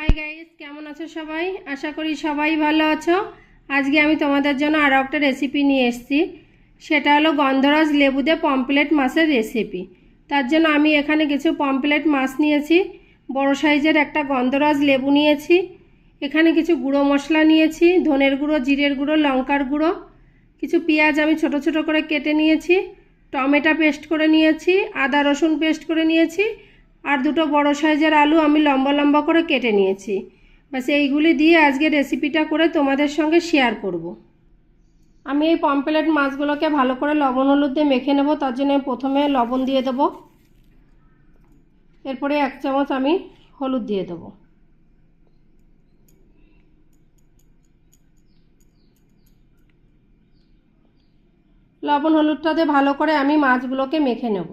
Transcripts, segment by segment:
Hi guys, কেমন আছো সবাই? আশা করি সবাই ভালো আছো। আজকে আমি তোমাদের জন্য আরও একটা রেসিপি নিয়ে এসেছি। সেটা হলো গন্ধরাজ লেবু দিয়ে পমফ্রেট মাছের রেসিপি। তার জন্য আমি এখানে কিছু পমফ্রেট মাছ নিয়েছি, বড় সাইজের একটা গন্ধরাজ লেবু নিয়েছি, এখানে কিছু গুঁড়ো মশলা নিয়েছি, ধনের গুঁড়ো, জিরের গুঁড়ো, লঙ্কার গুঁড়ো, কিছু পেঁয়াজ আমি ছোট ছোট করে কেটে নিয়েছি, টমেটো পেস্ট করে নিয়েছি, আদা রসুন পেস্ট করে নিয়েছি, আর দুটো বড় সাইজের আলু আমি লম্বা লম্বা করে কেটে নিয়েছি। বাস এইগুলি দিয়ে আজকে রেসিপিটা করে তোমাদের সঙ্গে শেয়ার করব। আমি এই পমফ্রেট মাছগুলোকে ভালো করে লবণ হলুদ দিয়ে মেখে নেব। তার জন্য প্রথমে লবণ দিয়ে দেবো, এরপরে 1 চামচ আমি হলুদ দিয়ে দেবো। লবণ হলুদটা দিয়ে ভালো করে আমি মাছগুলোকে মেখে নেব।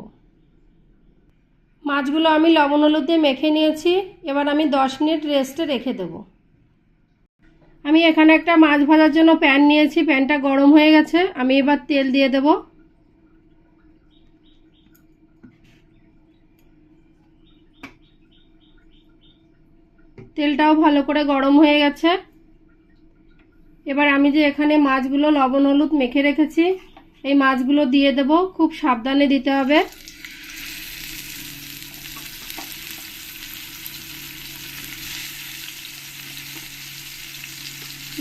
মাছগুলো আমি লবণ হলুদ দিয়ে মেখে নিয়েছি। এবার আমি 10 মিনিট রেস্টে রেখে দেব। আমি এখানে একটা মাছ ভাজার জন্য প্যান নিয়েছি, প্যানটা গরম হয়ে গেছে। আমি এবার তেল দিয়ে দেব। তেলটাও ভালো করে গরম হয়ে গেছে। এবার আমি যে এখানে মাছগুলো লবণ হলুদ মেখে রেখেছি, এই মাছগুলো দিয়ে দেব। খুব সাবধানে দিতে হবে।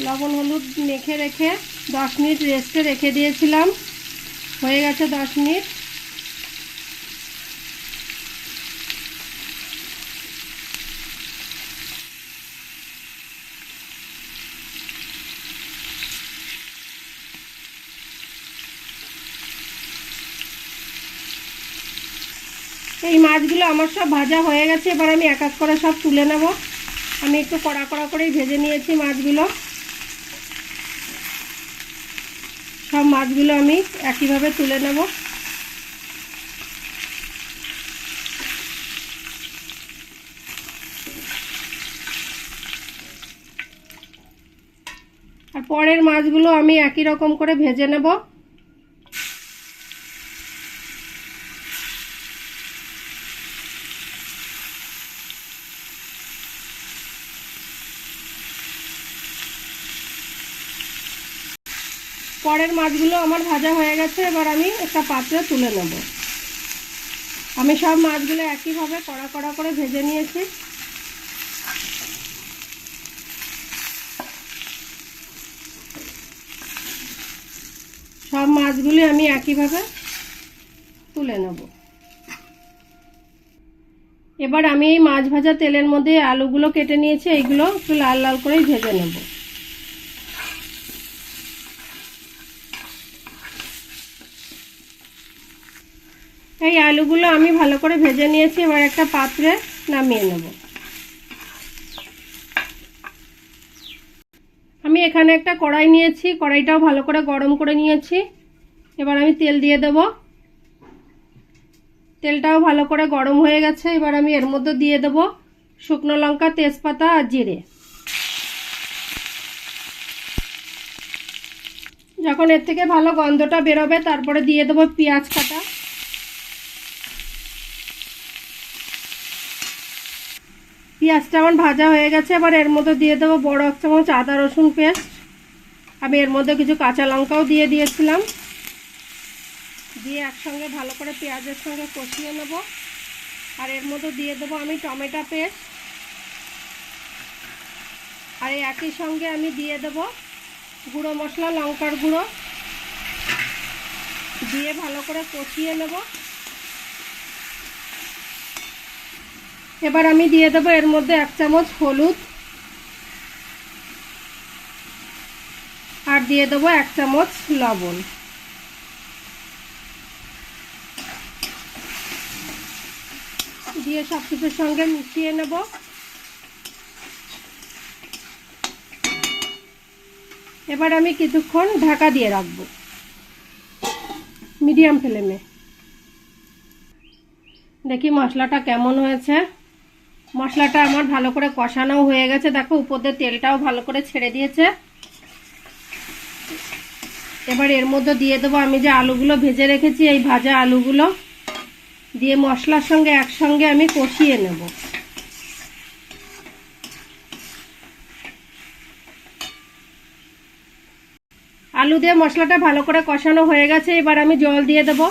লবণ হলুদ মেখে রেখে 10 মিনিট রেস্টে রেখে দিয়েছিলাম। হয়ে গেছে 10 মিনিট। এই মাছগুলো আমার সব ভাজা হয়ে গেছে। এবার আমি এক এক করে সব তুলে নেব। আমি একটু কড়া কড়া করেই ভেজে নিয়েছি মাছগুলো। সব মাছগুলো আমি একইভাবে তুলে নেব। আর পরের মাছগুলো আমি একই রকম করে ভেজে নেব। পরের মাছগুলো আমার ভাজা হয়ে গেছে। এবার আমি একটা পাত্রে তুলে নেব। আমি সব মাছগুলো একইভাবে কড়া কড়া করে ভেজে নিয়েছি। সব মাছগুলি আমি একইভাবে তুলে নেব। এবার আমি এই মাছ ভাজা তেলের মধ্যে আলুগুলো কেটে নিয়েছি, এইগুলো একটু লাল লাল করেই ভেজে নেব। এই আলুগুলো আমি ভালো করে ভেজে নিয়েছি। এবার একটা পাত্রে নামিয়ে নেব। আমি এখানে একটা কড়াই নিয়েছি, কড়াইটাও ভালো করে গরম করে নিয়েছি। এবার আমি তেল দিয়ে দেব। তেলটাও ভালো করে গরম হয়ে গেছে। এবার আমি এর মধ্যে দিয়ে দেব শুকনো লঙ্কা, তেজপাতা আর জিরে। যখন এর থেকে ভালো গন্ধটা বেরোবে তারপরে দিয়ে দেব পেঁয়াজ কাটা। পেঁয়াজটা আমার ভাজা হয়ে গেছে। এবার এর মধ্যে দিয়ে দেবো বড় 1 চামচ আদা রসুন পেস্ট। আমি এর মধ্যে কিছু কাঁচা লঙ্কাও দিয়ে দিয়েছিলাম। দিয়ে একসঙ্গে ভালো করে পেঁয়াজের সঙ্গে কষিয়ে নেব। আর এর মধ্যে দিয়ে দেবো আমি টমেটো পেস্ট। আর এই একই সঙ্গে আমি দিয়ে দেবো গুঁড়ো মশলা, লঙ্কার গুঁড়ো দিয়ে ভালো করে কষিয়ে নেব। এবার আমি দিয়ে দেবো এর মধ্যে 1 চামচ হলুদ আর দিয়ে দেবো 1 চামচ লবণ। দিয়ে সব কিছুর সঙ্গে মিশিয়ে নেব। এবার আমি কিছুক্ষণ ঢাকা দিয়ে রাখবো মিডিয়াম ফ্লেমে। দেখি মশলাটা কেমন হয়েছে। মশলাটা আমার ভালো করে কষানো হয়ে গেছে। দেখো উপর দিয়ে তেলটাও ভালো করে ছেড়ে দিয়েছে। এবার এর মধ্যে দিয়ে দেবো আমি যে আলুগুলো ভেজে রেখেছি, এই ভাজা আলুগুলো দিয়ে মশলার সঙ্গে একসঙ্গে আমি কষিয়ে নেব। আলু দিয়ে মশলাটা ভালো করে কষানো হয়ে গেছে। এবার আমি জল দিয়ে দেব।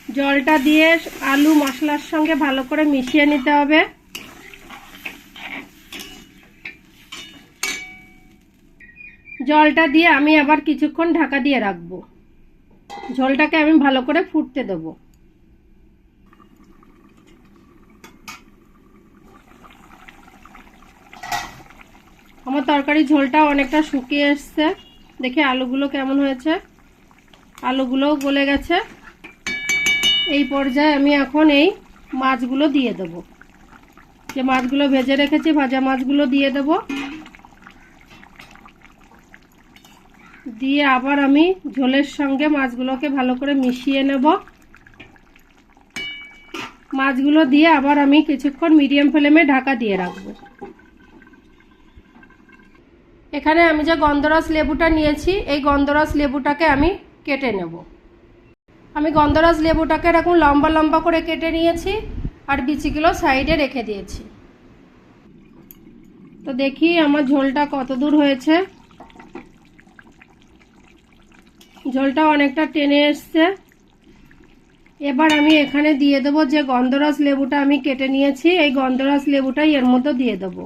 জলটা দিয়ে আলু মশলার সঙ্গে ভালো করে মিশিয়ে নিতে হবে। জলটা দিয়ে আমি আবার কিছুক্ষণ ঢাকা দিয়ে রাখবো। ঝোলটাকে আমি ভালো করে ফুটতে দেব। আমার তরকারি ঝোলটা অনেকটা শুকিয়ে এসছে। দেখে আলুগুলো কেমন হয়েছে, আলুগুলোও গলে গেছে। এই পর্যায়ে আমি এখন এই মাছগুলো দিয়ে দেব। যে মাছগুলো ভেজে রেখেছি ভাজা মাছগুলো দিয়ে দেব। দিয়ে আবার আমি ঝোলের সঙ্গে মাছগুলোকে ভালো করে মিশিয়ে নেব। মাছগুলো দিয়ে আবার আমি কিছুক্ষণ মিডিয়াম ফ্লেমে ঢাকা দিয়ে রাখবো। এখানে আমি যে গন্ধরাজ লেবুটা নিয়েছি, এই গন্ধরাজ লেবুটাকে আমি কেটে নেব। আমি গন্ধরাজ লেবুটাকে এরকম লম্বা লম্বা করে কেটে নিয়েছি আর বিচিগুলো সাইডে রেখে দিয়েছি। তো দেখি আমার ঝোলটা কত দূর হয়েছে। ঝোলটা অনেকটা টেনে এসছে। এবার আমি এখানে দিয়ে দেবো যে গন্ধরাজ লেবুটা আমি কেটে নিয়েছি, এই গন্ধরাজ লেবুটাই এর মধ্যে দিয়ে দেবো।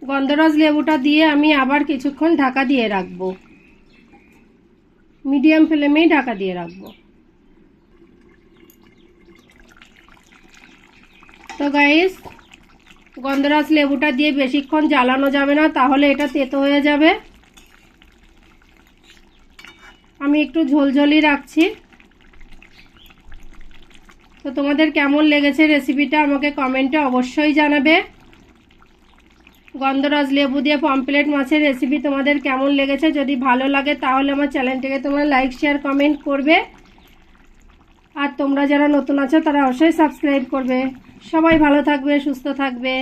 গন্ধরাজ লেবুটা দিয়ে আমি আবার কিছুক্ষণ ঢাকা দিয়ে রাখবো। মিডিয়াম ফ্লেমেই ঢাকা দিয়ে রাখবো। তো গাইস, গন্ধরাজ লেবুটা দিয়ে বেশিক্ষণ জ্বালানো যাবে না, তাহলে এটা তেতো হয়ে যাবে। আমি একটু ঝোলঝোলই রাখছি। তো তোমাদের কেমন লেগেছে রেসিপিটা আমাকে কমেন্টে অবশ্যই জানাবে। গন্ধরাজ লেবু দিয়ে পমফ্রেট মাছের রেসিপি তোমাদের কেমন লেগেছে, যদি ভালো লাগে তাহলে আমার চ্যানেলটিকে তোমরা লাইক শেয়ার কমেন্ট করবে। আর তোমরা যারা নতুন আছো তারা অবশ্যই সাবস্ক্রাইব করবে। সবাই ভালো থাকবে, সুস্থ থাকবে।